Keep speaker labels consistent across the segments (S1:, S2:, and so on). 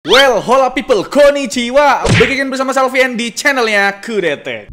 S1: Well, hola people, konnichiwa. Back again bersama Salvian di channelnya Kudete.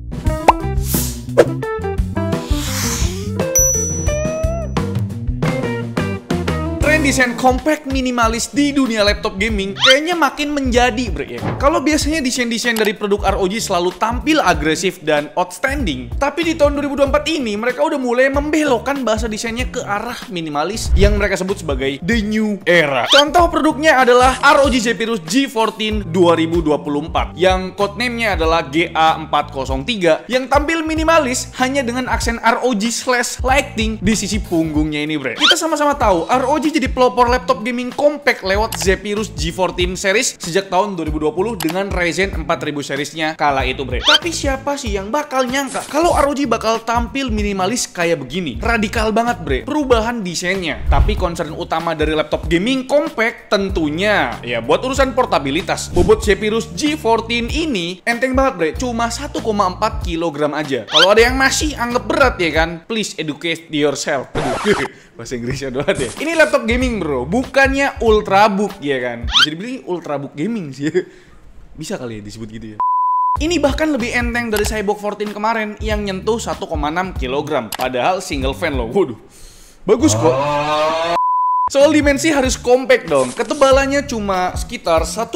S1: Tren desain compact minimalis di dunia laptop gaming kayaknya makin menjadi, bre, ya. Kalau biasanya desain-desain dari produk ROG selalu tampil agresif dan outstanding, tapi di tahun 2024 ini mereka udah mulai membelokkan bahasa desainnya ke arah minimalis yang mereka sebut sebagai the new era. Contoh produknya adalah ROG Zephyrus G14 2024 yang codename-nya adalah GA403 yang tampil minimalis hanya dengan aksen ROG/lighting di sisi punggungnya ini, bre. Kita sama-sama tahu ROG jadi pelopor laptop gaming compact lewat Zephyrus G14 series sejak tahun 2020 dengan Ryzen 4000 seriesnya kala itu, bre. Tapi siapa sih yang bakal nyangka kalau ROG bakal tampil minimalis kayak begini? Radikal banget, bre, perubahan desainnya. Tapi concern utama dari laptop gaming compact tentunya ya buat urusan portabilitas. Bobot Zephyrus G14 ini enteng banget, bre, cuma 1,4 kg aja. Kalau ada yang masih anggap berat ya kan, please educate yourself. Aduh, bahasa Inggrisnya doang deh. Ini laptop gaming, bro, bukannya ultrabook ya kan. Bisa dibilang ultrabook gaming sih. Bisa kali ya disebut gitu ya. Ini bahkan lebih enteng dari Cyborg 14 kemarin yang nyentuh 1,6 kg. Padahal single fan loh. Waduh, bagus kok. Soal dimensi harus compact dong. Ketebalannya cuma sekitar 1,6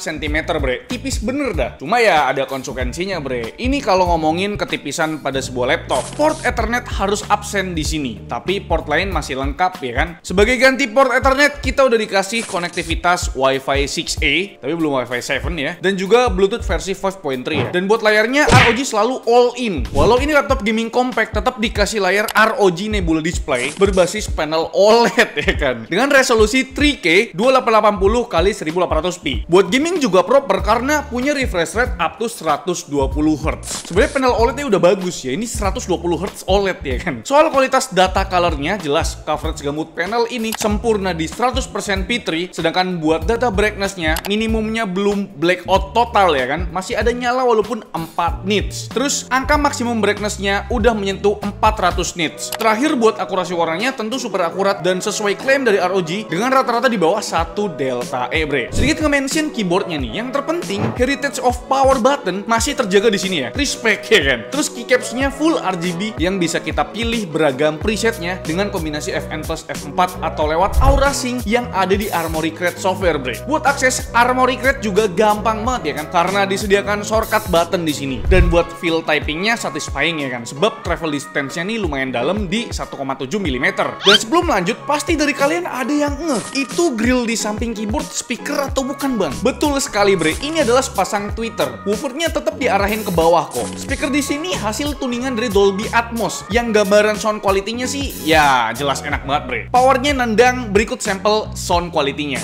S1: cm, bre. Tipis bener dah. Cuma ya ada konsekuensinya, bre. Ini kalau ngomongin ketipisan pada sebuah laptop. Port Ethernet harus absen di sini. Tapi port lain masih lengkap ya kan. Sebagai ganti port Ethernet, kita udah dikasih konektivitas Wi-Fi 6E, tapi belum Wi-Fi 7 ya. Dan juga Bluetooth versi 5.3 ya. Dan buat layarnya ROG selalu all in. Walau ini laptop gaming compact, tetap dikasih layar ROG Nebula Display berbasis panel OLED ya kan, dengan resolusi 3K 2880 x 1800p. Buat gaming juga proper karena punya refresh rate up to 120 Hz. Sebenarnya panel OLED-nya udah bagus ya. Ini 120 Hz OLED ya kan. Soal kualitas data color-nya jelas coverage gambut panel ini sempurna di 100% P3, sedangkan buat data brightness-nya minimumnya belum blackout total ya kan. Masih ada nyala walaupun 4 nits. Terus angka maksimum brightness-nya udah menyentuh 400 nits. Terakhir buat akurasi warnanya tentu super akurat dan sesuai klaim dari ROG dengan rata-rata di bawah 1 delta E, bre. Sedikit nge-mention keyboardnya nih. Yang terpenting heritage of power button masih terjaga di sini ya. Respect ya kan. Terus keycaps-nya full RGB yang bisa kita pilih beragam presetnya dengan kombinasi FN plus F4 atau lewat Aura Sync yang ada di Armoury Crate software, bre. Buat akses Armoury Crate juga gampang banget ya kan, karena disediakan shortcut button di sini. Dan buat feel typingnya satisfying ya kan, sebab travel distance-nya nih lumayan dalam di 1,7 mm. Dan sebelum lanjut, pasti dari kalian ada yang itu grill di samping keyboard speaker atau bukan, bang? Betul sekali, bre. Ini adalah sepasang tweeter. Woofernya tetap diarahin ke bawah kok. Speaker di sini hasil tuningan dari Dolby Atmos yang gambaran sound quality-nya sih ya jelas enak banget, bre. Powernya nendang, berikut sampel sound quality-nya.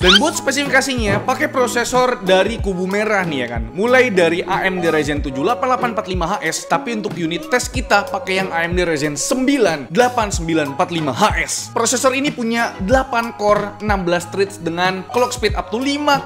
S1: Dan buat spesifikasinya, pakai prosesor dari kubu merah nih ya kan. Mulai dari AMD Ryzen 7 8845HS, tapi untuk unit tes kita pakai yang AMD Ryzen 9 8945HS. Prosesor ini punya 8 core, 16 threads dengan clock speed up to 5,2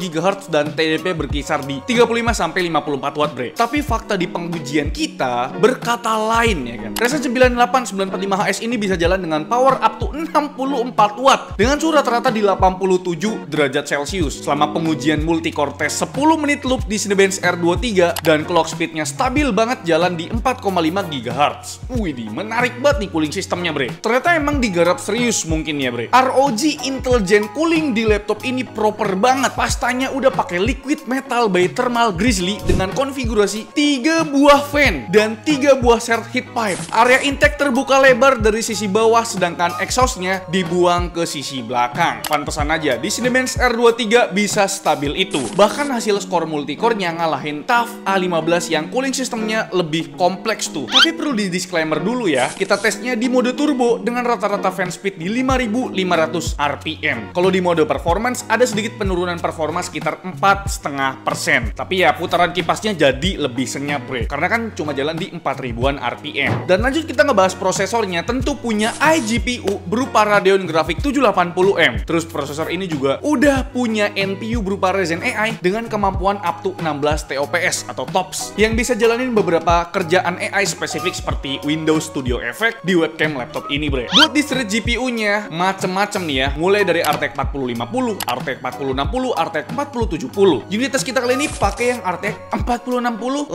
S1: GHz dan TDP berkisar di 35-54 watt, bre. Tapi fakta di pengujian kita berkata lain ya kan. Ryzen 98945HS ini bisa jalan dengan power up to 64 watt dengan suhu rata-rata di 87 derajat Celcius selama pengujian multicore test 10 menit loop di Cinebench R23 dan clock speednya stabil banget jalan di 4,5 GHz. Widih, menarik banget nih cooling sistemnya, bre. Ternyata emang digarap serius mungkin ya, bre. ROG Intelligent Cooling di laptop ini proper banget. Pastanya udah pakai liquid metal by Thermal Grizzly dengan konfigurasi 3 buah fan dan 3 buah shared heat pipe. Area intake terbuka lebar dari sisi bawah sedangkan exhaustnya dibuang ke sisi belakang. Pantesan aja di Cinebench R23 bisa stabil itu. Bahkan hasil skor multicore-nya ngalahin TUF A15 yang cooling sistemnya lebih kompleks tuh. Tapi perlu di disclaimer dulu ya, kita tesnya di mode turbo dengan rata-rata fan speed di 5500 RPM. Kalau di mode performance ada sedikit penurunan performa sekitar 4,5%. Tapi ya putaran kipasnya jadi lebih senyap, bre. Karena kan cuma jalan di 4000-an RPM. Dan lanjut kita ngebahas prosesornya, tentu punya iGPU berupa Radeon Graphics 780M. Terus prosesor ini juga udah punya NPU berupa Ryzen AI dengan kemampuan up to 16 TOPS atau TOPS yang bisa jalanin beberapa kerjaan AI spesifik seperti Windows Studio Effect di webcam laptop ini, bre. Buat distrik GPU-nya macem-macem nih ya, mulai dari RTX 4050, RTX 4060, RTX 4070. Unit test kita kali ini pakai yang RTX 4060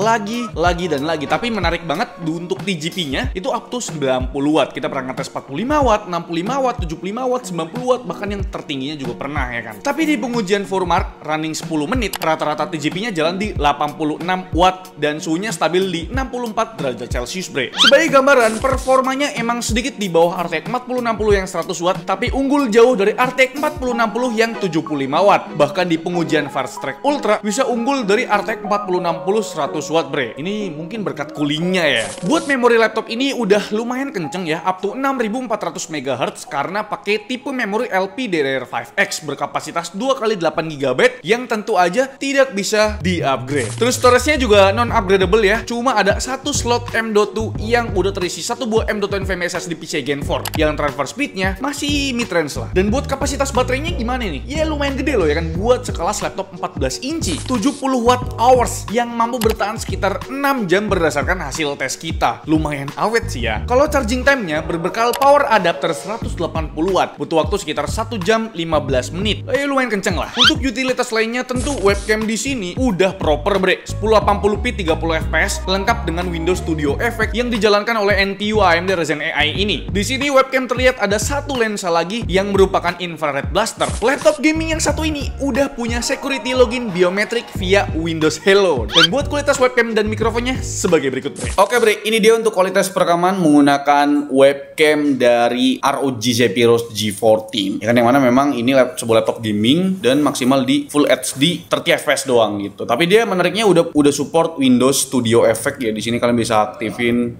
S1: lagi dan lagi. Tapi menarik banget untuk TGP-nya itu up to 90 watt. Kita pernah ngetes 45 watt, 65 watt, 75 watt, 90 watt, bahkan yang tertingginya juga pernah ya kan. Tapi di pengujian Furmark running 10 menit, rata-rata TGP-nya jalan di 86 watt dan suhunya stabil di 64 derajat Celcius, bre. Sebagai gambaran, performanya emang sedikit di bawah RTX 4060 yang 100 watt, tapi unggul jauh dari RTX 4060 yang 75 watt. Bahkan di pengujian Fast Track Ultra bisa unggul dari RTX 4060 100 watt, bre. Ini mungkin berkat coolingnya ya. Buat memori laptop ini udah lumayan kenceng ya, up to 6400 MHz karena pakai tipe memori LPDDR5X berkapasitas 2x8 GB yang tentu aja tidak bisa di-upgrade. Terus storage-nya juga non-upgradable ya, cuma ada satu slot M.2 yang udah terisi satu buah M.2 NVMe SSD PCIe Gen 4 yang transfer speed-nya masih mid-range lah. Dan buat kapasitas baterainya gimana nih? Ya lumayan gede loh ya kan, buat sekelas laptop 14 inci 70 watt hours yang mampu bertahan sekitar 6 jam berdasarkan hasil tes kita. Lumayan awet sih ya. Kalau charging time-nya berbekal power adapter 180 watt, butuh waktu sekitar 1 jam 15 menit. Lumayan kenceng lah. Untuk utilitas lainnya tentu webcam di sini udah proper, bre. 1080p 30 fps lengkap dengan Windows Studio Effect yang dijalankan oleh NPU AMD Ryzen AI ini. Di sini webcam terlihat ada satu lensa lagi yang merupakan infrared blaster. Laptop gaming yang satu ini udah punya security login biometrik via Windows Hello. Dan buat kualitas webcam dan mikrofonnya sebagai berikut, bre. Oke, bre, ini dia untuk kualitas perekaman menggunakan webcam dari ROG Zephyrus G14. Ya kan, yang mana memang ini sebuah laptop gaming dan maksimal di Full HD 30 fps doang gitu. Tapi dia menariknya udah support Windows Studio Effect ya. Di sini kalian bisa aktifin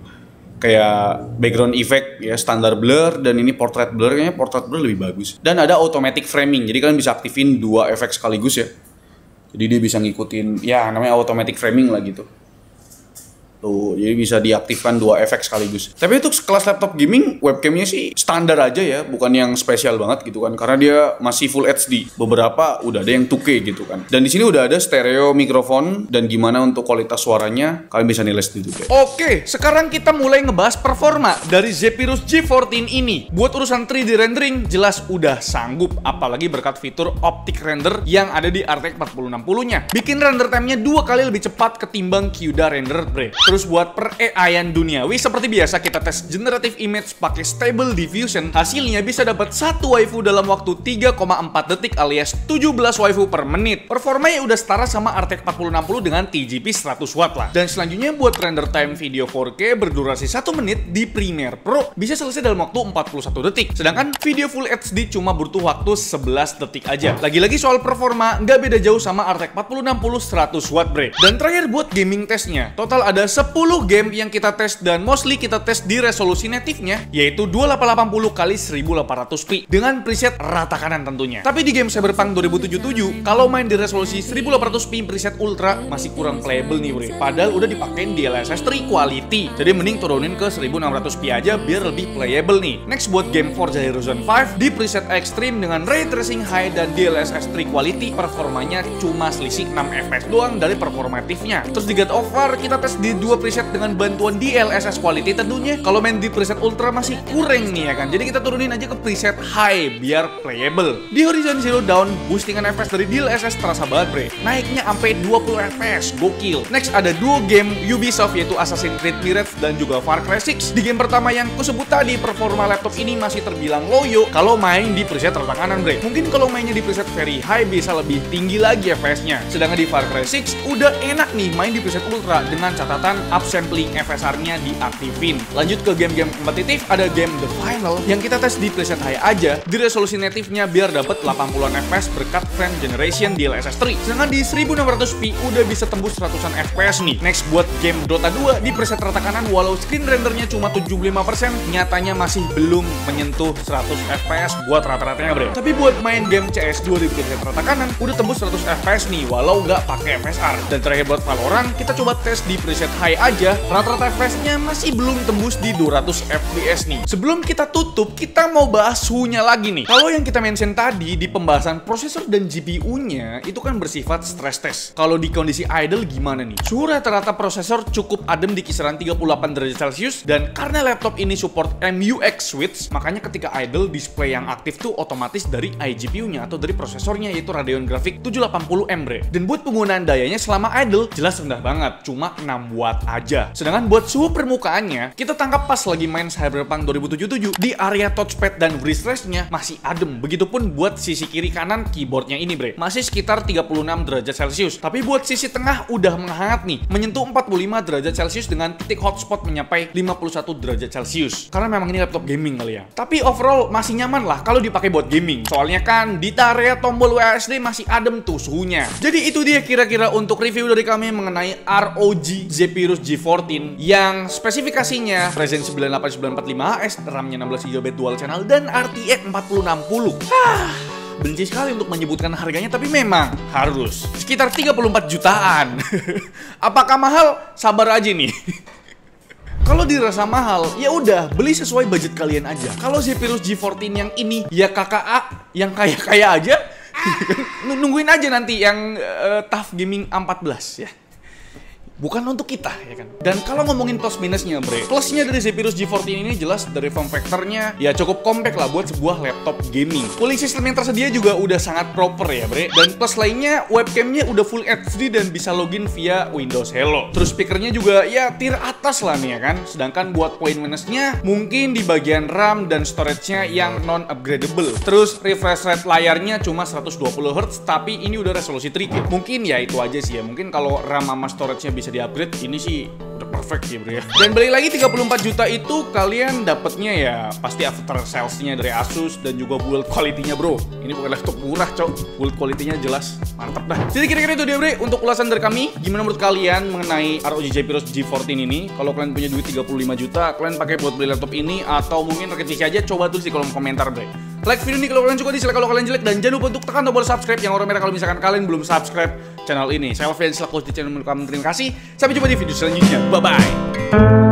S1: kayak background effect ya, standar blur, dan ini portrait blur. Kayaknya portrait blur lebih bagus. Dan ada automatic framing. Jadi kalian bisa aktifin dua efek sekaligus ya. Jadi dia bisa ngikutin ya namanya automatic framing lah gitu. Tuh, jadi bisa diaktifkan dua efek sekaligus. Tapi untuk kelas laptop gaming, webcamnya sih standar aja ya, bukan yang spesial banget gitu kan, karena dia masih Full HD. Beberapa udah ada yang 2K gitu kan. Dan di sini udah ada stereo mikrofon, dan gimana untuk kualitas suaranya, kalian bisa nilai sendiri deh. Oke, sekarang kita mulai ngebahas performa dari Zephyrus G14 ini. Buat urusan 3D rendering, jelas udah sanggup, apalagi berkat fitur optic render yang ada di RTX 4060-nya. Bikin render time-nya 2 kali lebih cepat ketimbang CUDA render, bre. Terus buat per AI-an duniawi, seperti biasa kita tes generative image pakai Stable Diffusion. Hasilnya bisa dapat satu waifu dalam waktu 3,4 detik alias 17 waifu per menit. Performanya udah setara sama RTX 4060 dengan TGP 100 watt lah. Dan selanjutnya buat render time video 4K berdurasi 1 menit di Premiere Pro bisa selesai dalam waktu 41 detik. Sedangkan video Full HD cuma butuh waktu 11 detik aja. Lagi-lagi soal performa nggak beda jauh sama RTX 4060 100 watt, bre. Dan terakhir buat gaming testnya, total ada 10 game yang kita tes dan mostly kita tes di resolusi native-nya yaitu 2880x1800p dengan preset rata kanan tentunya. Tapi di game Cyberpunk 2077 kalau main di resolusi 1800p preset ultra masih kurang playable nih, bre. Padahal udah dipakein DLSS 3 quality. Jadi mending turunin ke 1600p aja biar lebih playable nih. Next buat game Forza Horizon 5 di preset extreme dengan ray tracing high dan DLSS 3 quality, performanya cuma selisih 6 fps doang dari performatifnya. Terus di God of War kita tes di dua preset dengan bantuan DLSS quality tentunya. Kalau main di preset ultra masih kurang nih ya kan. Jadi kita turunin aja ke preset high biar playable. Di Horizon Zero Dawn boostingan FPS dari DLSS terasa banget, bre. Naiknya sampai 20 FPS, gokil. Next ada dua game Ubisoft yaitu Assassin's Creed Mirage dan juga Far Cry 6. Di game pertama yang kusebut tadi, performa laptop ini masih terbilang loyo kalau main di preset rata kanan, bre. Mungkin kalau mainnya di preset very high bisa lebih tinggi lagi FPS-nya. Sedangkan di Far Cry 6 udah enak nih main di preset ultra dengan catatan upsampling FSR-nya diaktifin. Lanjut ke game-game kompetitif, ada game The Final yang kita tes di preset high aja di resolusi native-nya biar dapet 80-an FPS berkat frame generation DLSS 3. Sedangkan di 1600p udah bisa tembus 100-an FPS nih. Next buat game Dota 2 di preset rata kanan walau screen rendernya cuma 75%, nyatanya masih belum menyentuh 100 FPS buat rata-ratanya, bre. Tapi buat main game CS2 di preset rata kanan udah tembus 100 FPS nih walau nggak pakai FSR. Dan terakhir buat Valorant kita coba tes di preset high high aja, rata-rata FPS-nya masih belum tembus di 200 FPS nih. Sebelum kita tutup, kita mau bahas suhunya lagi nih. Kalau yang kita mention tadi di pembahasan prosesor dan GPU-nya itu kan bersifat stress test. Kalau di kondisi idle gimana nih? Suhu rata-rata prosesor cukup adem di kisaran 38 derajat Celcius, dan karena laptop ini support MUX switch, makanya ketika idle display yang aktif tuh otomatis dari iGPU-nya atau dari prosesornya, yaitu Radeon Graphics 780M bre. Dan buat penggunaan dayanya selama idle jelas rendah banget, cuma 6 watt aja. Sedangkan buat suhu permukaannya kita tangkap pas lagi main Cyberpunk 2077, di area touchpad dan wrist rest-nya masih adem. Begitupun buat sisi kiri kanan keyboardnya ini bre, masih sekitar 36 derajat Celcius. Tapi buat sisi tengah udah menghangat nih, menyentuh 45 derajat Celcius dengan titik hotspot mencapai 51 derajat Celcius. Karena memang ini laptop gaming kali ya. Tapi overall masih nyaman lah kalau dipakai buat gaming. Soalnya kan di area tombol WASD masih adem tuh suhunya. Jadi itu dia kira-kira untuk review dari kami mengenai ROG Zephyrus G14 yang spesifikasinya Ryzen 9 8945HS, RAM-nya 16GB dual channel, dan RTX 4060. Benci sekali untuk menyebutkan harganya, tapi memang harus sekitar 34 jutaan. Apakah mahal? Sabar aja nih. Kalau dirasa mahal, ya udah beli sesuai budget kalian aja. Kalau Zephyrus G14 yang ini ya KKA yang kaya-kaya aja. Nungguin aja nanti yang TUF Gaming A14 ya. Bukan untuk kita ya kan. Dan kalau ngomongin plus minusnya bre, plusnya dari Zephyrus G14 ini jelas dari form factornya ya cukup compact lah buat sebuah laptop gaming. Cooling system yang tersedia juga udah sangat proper ya bre. Dan plus lainnya, webcamnya udah full HD dan bisa login via Windows Hello. Terus speakernya juga ya tier atas lah nih ya kan. Sedangkan buat poin minusnya mungkin di bagian RAM dan storage-nya yang non upgradable. Terus refresh rate layarnya cuma 120Hz, tapi ini udah resolusi 3K. Mungkin ya itu aja sih ya. Mungkin kalau RAM sama storage-nya bisa di-upgrade, ini sih udah perfect ya bro ya. Dan balik lagi 34 juta itu kalian dapetnya ya pasti after sales-nya dari Asus dan juga build quality-nya bro. Ini bukan laptop murah cok, build quality-nya jelas mantap dah. Jadi kira-kira itu dia bre untuk ulasan dari kami. Gimana menurut kalian mengenai ROG Zephyrus G14 ini? Kalau kalian punya duit 35 juta, kalian pakai buat beli laptop ini atau mungkin revisi aja? Coba tulis di kolom komentar bre. Like video ini kalau kalian suka, dislike kalau kalian jelek, dan jangan lupa untuk tekan tombol subscribe yang warna merah kalau misalkan kalian belum subscribe channel ini. Saya Alfian, selaku di channel kami. Terima kasih. Sampai jumpa di video selanjutnya. Bye bye.